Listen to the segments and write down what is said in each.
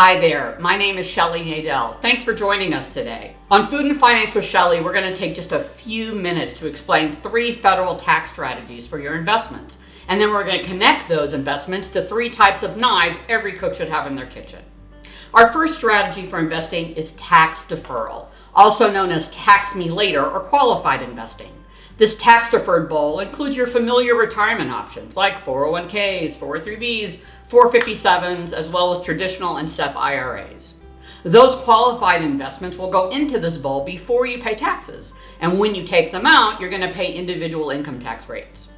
Hi there, my name is Shelley.nadel. Thanks for joining us today. On Food and Finance with Shelley, we're going to take just a few minutes to explain 3 federal tax strategies for your investments. And then we're going to connect those investments to 3 types of knives every cook should have in their kitchen. Our first strategy for investing is tax deferral, also known as tax me later or qualified investing. This tax deferred bowl includes your familiar retirement options like 401ks, 403bs, 457s, as well as traditional and SEP IRAs. Those qualified investments will go into this bowl before you pay taxes, and when you take them out, you're going to pay individual income tax rates.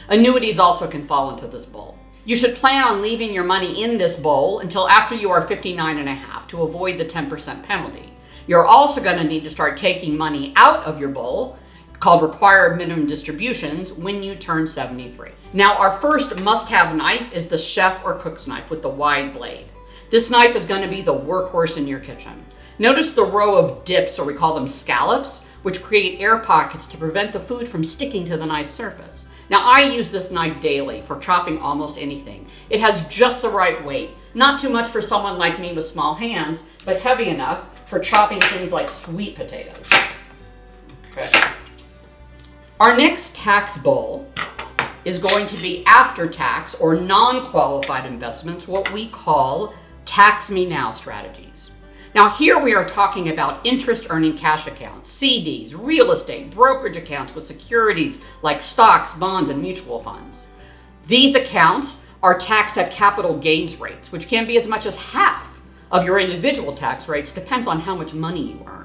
Annuities also can fall into this bowl. You should plan on leaving your money in this bowl until after you are 59 and a half to avoid the 10% penalty. You're also going to need to start taking money out of your bowl, called required minimum distributions, when you turn 73. Now, our first must-have knife is the chef or cook's knife with the wide blade. This knife is going to be the workhorse in your kitchen. Notice the row of dips, or we call them scallops, which create air pockets to prevent the food from sticking to the knife's surface. Now, I use this knife daily for chopping almost anything. It has just the right weight, not too much for someone like me with small hands, but heavy enough for chopping things like sweet potatoes. Okay. Our next tax bowl is going to be after-tax or non-qualified investments, what we call tax me now strategies. Now here we are talking about interest-earning cash accounts, CDs, real estate, brokerage accounts with securities like stocks, bonds, and mutual funds. These accounts are taxed at capital gains rates, which can be as much as half of your individual tax rates, depends on how much money you earn.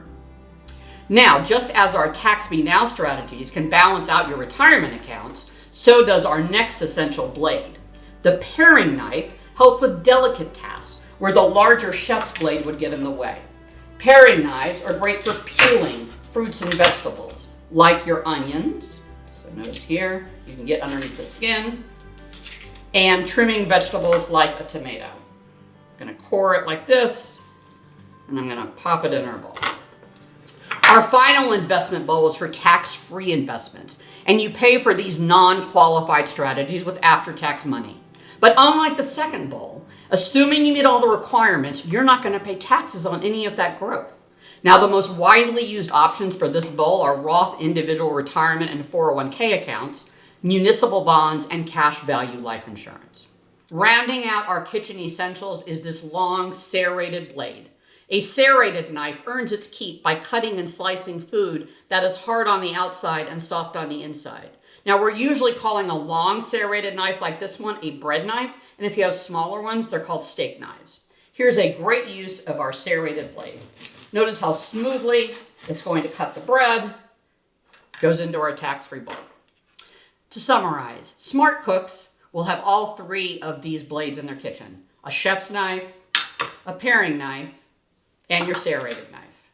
Now, just as our tax me now strategies can balance out your retirement accounts, so does our next essential blade. The paring knife helps with delicate tasks where the larger chef's blade would get in the way. Paring knives are great for peeling fruits and vegetables, like your onions. So notice here, you can get underneath the skin, and trimming vegetables like a tomato. I'm gonna core it like this, and I'm gonna pop it in our bowl. Our final investment bowl is for tax-free investments, and you pay for these non-qualified strategies with after-tax money. But unlike the second bowl, assuming you meet all the requirements, you're not going to pay taxes on any of that growth. Now, the most widely used options for this bowl are Roth individual retirement and 401k accounts, municipal bonds, and cash value life insurance. Rounding out our kitchen essentials is this long serrated blade. A serrated knife earns its keep by cutting and slicing food that is hard on the outside and soft on the inside. Now, we're usually calling a long serrated knife like this one a bread knife, and if you have smaller ones, they're called steak knives. Here's a great use of our serrated blade. Notice how smoothly it's going to cut the bread, goes into our tax-free bowl. To summarize, smart cooks will have all 3 of these blades in their kitchen: a chef's knife, a paring knife, and your serrated knife.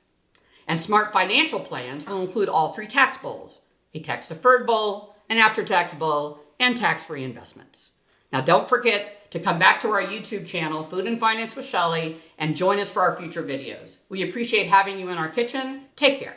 And smart financial plans will include all 3 tax bowls: a tax-deferred bowl, an after-tax bowl, and tax-free investments. Now don't forget to come back to our YouTube channel, Food and Finance with Shelley, and join us for our future videos. We appreciate having you in our kitchen. Take care.